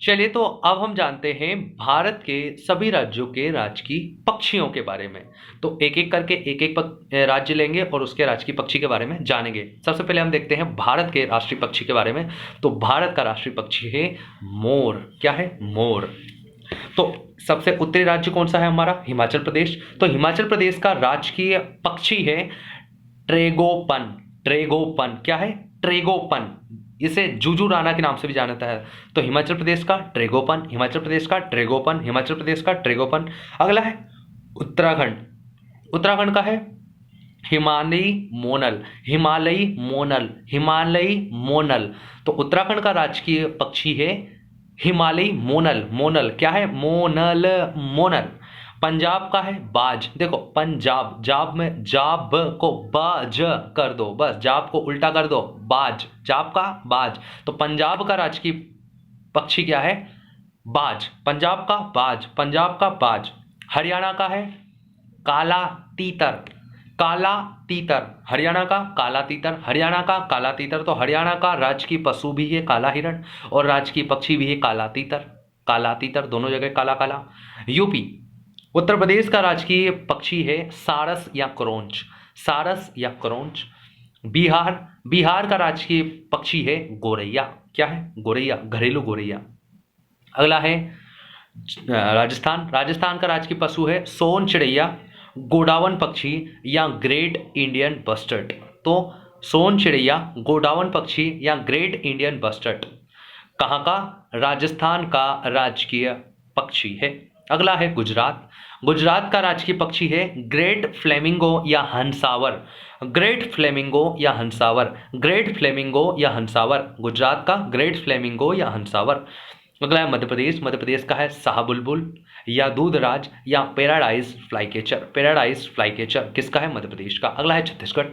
चलिए तो अब हम जानते हैं भारत के सभी राज्यों के राजकीय पक्षियों के बारे में। तो एक एक करके एक एक राज्य लेंगे और उसके राजकीय पक्षी के बारे में जानेंगे। सबसे पहले हम देखते हैं भारत के राष्ट्रीय पक्षी के बारे में। तो भारत का राष्ट्रीय पक्षी है मोर। क्या है? मोर। तो सबसे उत्तरी राज्य कौन सा है हमारा? हिमाचल प्रदेश। तो हिमाचल प्रदेश का राजकीय पक्षी है ट्रेगोपन। ट्रेगोपन क्या है? ट्रेगोपन। इसे जुजू राणा के नाम से भी जाना जाता है। तो हिमाचल प्रदेश का ट्रेगोपन, हिमाचल प्रदेश का ट्रेगोपन, हिमाचल प्रदेश का ट्रेगोपन। अगला है उत्तराखंड। उत्तराखंड का है हिमालयी मोनल। हिमालयी मोनल, हिमालयी मोनल। तो उत्तराखंड का राजकीय पक्षी है हिमालयी मोनल। मोनल क्या है? मोनल, मोनल। पंजाब का है बाज। देखो पंजाब, जाब में जाब को बाज कर दो, बस जाब को उल्टा कर दो, बाज, जाब का बाज। तो पंजाब का राजकीय पक्षी क्या है? बाज। पंजाब का बाज, पंजाब का बाज। हरियाणा का है काला तीतर। काला तीतर, हरियाणा का काला तीतर, हरियाणा का काला तीतर। तो हरियाणा का राजकीय पशु भी है काला हिरण और राजकीय पक्षी भी है काला तीतर। काला तीतर, दोनों जगह काला काला। यूपी, उत्तर प्रदेश का राजकीय पक्षी है सारस या क्रोंच। सारस या क्रोंच। बिहार, बिहार का राजकीय पक्षी है गोरैया। क्या है? गोरैया, घरेलू गोरैया। अगला है राजस्थान। राजस्थान का राजकीय पशु है सोन चिड़ैया, गोडावन पक्षी या ग्रेट इंडियन बस्टर्ड। तो सोन चिड़ैया, गोडावन पक्षी या ग्रेट इंडियन बस्टर्ड कहाँ का? राजस्थान का राजकीय पक्षी है। अगला है गुजरात। गुजरात का राजकीय पक्षी है ग्रेट फ्लेमिंगो या हंसावर। ग्रेट फ्लेमिंगो या हंसावर, ग्रेट फ्लेमिंगो या हंसावर। गुजरात का ग्रेट फ्लेमिंगो या हंसावर। अगला है मध्य प्रदेश। मध्य प्रदेश का है शाहबुलबुल या दूधराज या पैराडाइज फ्लाईकेचर। पैराडाइज फ्लाईकेचर किसका है? मध्य प्रदेश का। अगला है छत्तीसगढ़।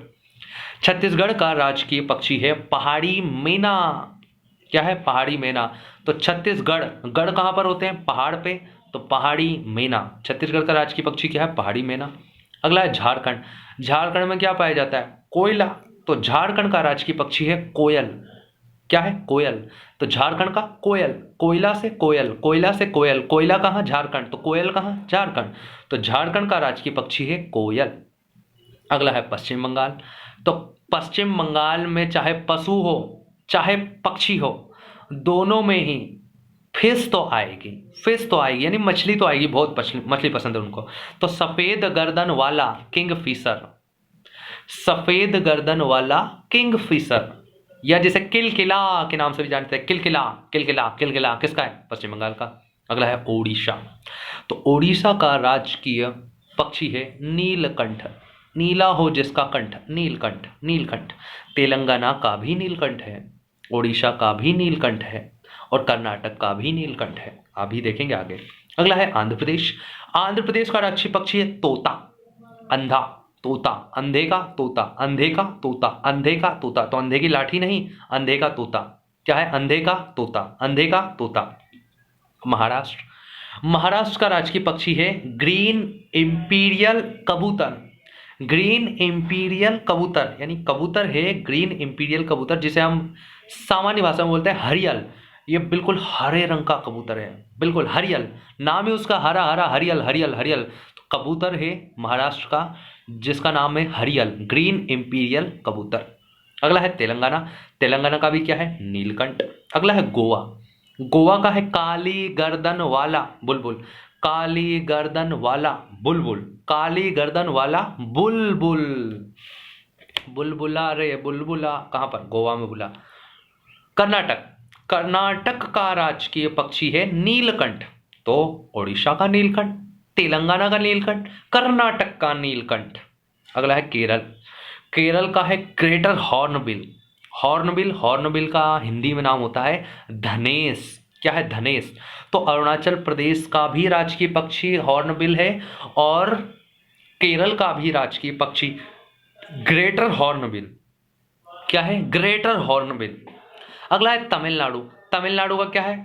छत्तीसगढ़ का राजकीय पक्षी है पहाड़ी मैना। क्या है? पहाड़ी मैना। तो छत्तीसगढ़, गढ़ कहाँ पर होते हैं? पहाड़ पे। तो पहाड़ी मैना, छत्तीसगढ़ का राजकीय पक्षी क्या है? पहाड़ी मैना। अगला है झारखंड। झारखंड में क्या पाया जाता है? कोयला। तो झारखंड का राजकीय पक्षी है कोयल। क्या है? कोयल। तो झारखंड का कोयल, कोयला से कोयल, कोयला से कोयल। कोयला कहाँ? झारखंड। तो कोयल कहाँ? झारखंड। तो झारखंड का राजकीय पक्षी है कोयल। अगला है पश्चिम बंगाल। तो पश्चिम बंगाल में चाहे पशु हो चाहे पक्षी हो, दोनों में ही फिश तो आएगी। फिश तो आएगी यानी मछली तो आएगी, बहुत मछली पसंद है उनको। तो सफेद गर्दन वाला किंग फिशर, सफेद गर्दन वाला किंग फिशर या जिसे किलकिला के नाम से भी जानते हैं, किलकिला, किलकिला, किलकिला किसका है? पश्चिम बंगाल का। अगला है ओडिशा। तो ओडिशा का राजकीय पक्षी है नीलकंठ। नीला हो जिसका कंठ, नीलकंठ, नीलकंठ। तेलंगाना का भी नीलकंठ है, ओडिशा का भी नीलकंठ है और कर्नाटक का भी नीलकंठ है। अभी देखेंगे आगे। अगला है आंध्र प्रदेश। आंध्र प्रदेश का राजकीय पक्षी है तोता। अंधा, तोता, अंधे का तोता, अंधे का तोता, अंधे का तोता। तो अंधे की लाठी नहीं, अंधे का तोता। क्या है? अंधे का तोता, अंधे का तोता। महाराष्ट्र। महाराष्ट्र का राजकीय पक्षी है ग्रीन इंपीरियल कबूतर। ग्रीन इंपीरियल कबूतर यानी कबूतर है ग्रीन इंपीरियल कबूतर, जिसे हम सामान्य भाषा में बोलते हैं हरियल। ये बिल्कुल हरे रंग का कबूतर है, बिल्कुल हरियल। नाम है उसका हरा हरा, हरियल, हरियल, हरियल। तो कबूतर है महाराष्ट्र का जिसका नाम है हरियल, ग्रीन इंपीरियल कबूतर। अगला है तेलंगाना। तेलंगाना का भी क्या है? नीलकंठ। अगला है गोवा। गोवा का है काली गर्दन वाला बुलबुल। काली गर्दन वाला बुलबुल, काली गर्दन वाला बुलबुल। बुलबुला रे बुलबुला, कहाँ पर? गोवा में बुला। कर्नाटक। कर्नाटक का राजकीय पक्षी है नीलकंठ। तो ओडिशा का नीलकंठ, तेलंगाना का नीलकंठ, कर्नाटक का नीलकंठ। अगला है केरल। केरल का है ग्रेटर हॉर्नबिल। हॉर्नबिल, हॉर्नबिल का हिंदी में नाम होता है धनेश। क्या है? धनेश। तो अरुणाचल प्रदेश का भी राजकीय पक्षी हॉर्नबिल है और केरल का भी राजकीय पक्षी ग्रेटर हॉर्नबिल। क्या है? Greater hornbill. अगला है तमिलनाडु। तमिलनाडु का क्या है?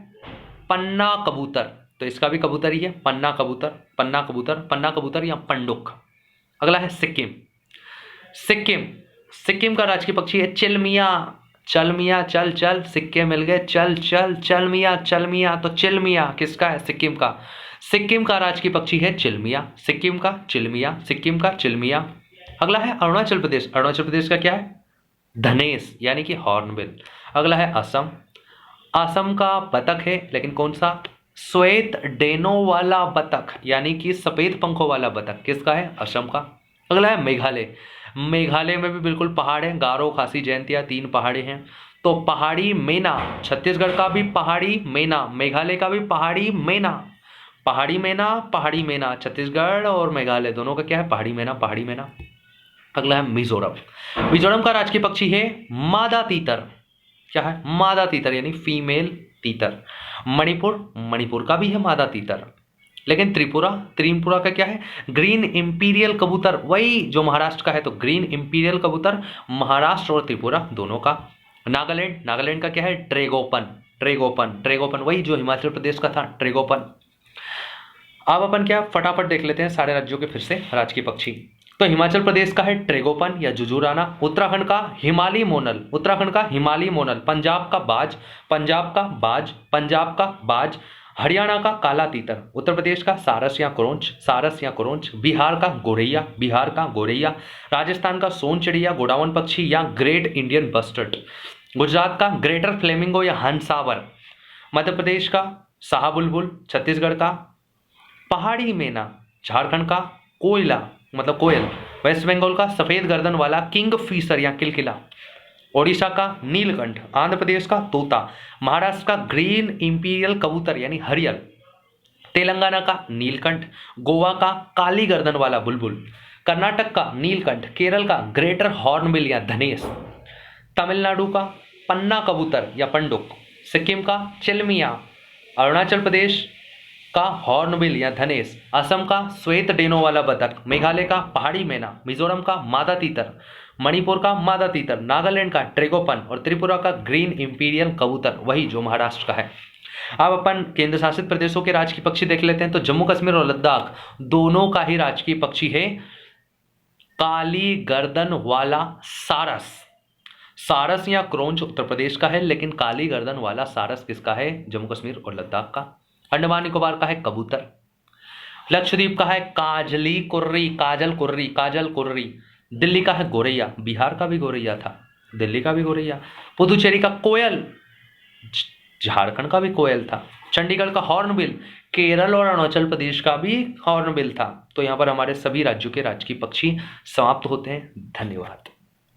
पन्ना कबूतर। तो इसका भी कबूतर ही है, पन्ना कबूतर, पन्ना कबूतर, पन्ना कबूतर या पंडुक। अगला है सिक्किम। सिक्किम, सिक्किम का राजकीय पक्षी है चिलमिया। चल मियाँ चल चल, सिक्के मिल गए, चल चल चल मियाँ चल मियाँ। तो चिल मियाँ किसका है? सिक्किम का। सिक्किम का राजकीय पक्षी है चिलमिया, सिक्किम का चिलमिया, सिक्किम का चिलमिया। अगला है अरुणाचल प्रदेश। अरुणाचल प्रदेश का क्या है? धनेश यानी कि हॉर्नबिल। अगला है असम। असम का बतख है, लेकिन कौन सा? श्वेत डेनो वाला बतख यानी कि सफेद पंखों वाला बतख। किसका है? असम का। अगला है मेघालय। मेघालय में भी बिल्कुल पहाड़ है, गारो, खासी, जयंतिया, 3 पहाड़ी हैं। तो पहाड़ी मैना, छत्तीसगढ़ का भी पहाड़ी मैना, मेघालय का भी पहाड़ी मैना। पहाड़ी मैना, पहाड़ी मैना, छत्तीसगढ़ और मेघालय दोनों का क्या है? पहाड़ी मैना, पहाड़ी मैना। अगला है मिजोरम। मिजोरम का राजकीय पक्षी है मादा तीतर। क्या है? मादा तीतर यानी फीमेल तीतर। मणिपुर, मणिपुर का भी है मादा तीतर। लेकिन त्रिपुरा, त्रिपुरा का क्या है? ग्रीन इंपीरियल कबूतर, वही जो महाराष्ट्र का है। तो ग्रीन इंपीरियल कबूतर महाराष्ट्र और त्रिपुरा दोनों का। नागालैंड, नागालैंड का क्या है? ट्रेगोपन, ट्रेगोपन, ट्रेगोपन वही जो हिमाचल प्रदेश का था, ट्रेगोपन। अब अपन क्या फटाफट देख लेते हैं सारे राज्यों के फिर से राजकीय पक्षी। तो हिमाचल प्रदेश का है ट्रेगोपन या जुजूराना। उत्तराखंड का हिमालय मोनल, उत्तराखंड का हिमालय मोनल। पंजाब का बाज, पंजाब का बाज, पंजाब का बाज। हरियाणा का काला तीतर। उत्तर प्रदेश का सारस या क्रोंच, सारस या क्रोंच। बिहार का गोरैया, बिहार का गोरैया। राजस्थान का सोन चिड़िया, गोडावन पक्षी या ग्रेट इंडियन बस्टर्ड। गुजरात का ग्रेटर फ्लेमिंगो या हंसावर। मध्य प्रदेश का शाहबुलबुल। छत्तीसगढ़ का पहाड़ी मैना। झारखंड का कोयला मतलब कोयल। वेस्ट बंगाल का सफेद गर्दन वाला किंग फिशर या किलकिला। ओडिशा का नीलकंठ। आंध्र प्रदेश का तोता। महाराष्ट्र का ग्रीन इंपीरियल कबूतर यानी हरियल। तेलंगाना का नीलकंठ। गोवा का काली गर्दन वाला बुलबुल। कर्नाटक का नीलकंठ। केरल का ग्रेटर हॉर्नबिल या धनेश। तमिलनाडु का पन्ना कबूतर या पंडुक। सिक्किम का चिलमिया। अरुणाचल प्रदेश का हॉर्नबिल या धनेश। असम का श्वेत डेनो वाला बतख। मेघालय का पहाड़ी मैना। मिजोरम का मादा तीतर। मणिपुर का मादा तीतर। नागालैंड का ट्रेगोपन और त्रिपुरा का ग्रीन इंपीरियल कबूतर वही जो महाराष्ट्र का है। अब अपन केंद्र शासित प्रदेशों के राजकीय पक्षी देख लेते हैं। तो जम्मू कश्मीर और लद्दाख दोनों का ही राजकीय पक्षी है काली गर्दन वाला सारस। सारस या क्रोंच उत्तर प्रदेश का है, लेकिन काली गर्दन वाला सारस किसका है? जम्मू कश्मीर और लद्दाख का। अंडमान निकोबार का है कबूतर। लक्षद्वीप का है काजली कुर्री, काजल कुर्री, काजल कुर्री। दिल्ली का है गोरैया, बिहार का भी गोरैया था, दिल्ली का भी गोरैया। पुदुचेरी का कोयल, झारखंड का भी कोयल था। चंडीगढ़ का हॉर्नबिल, केरल और अरुणाचल प्रदेश का भी हॉर्नबिल था। तो यहाँ पर हमारे सभी राज्यों के राजकीय पक्षी समाप्त होते हैं। धन्यवाद।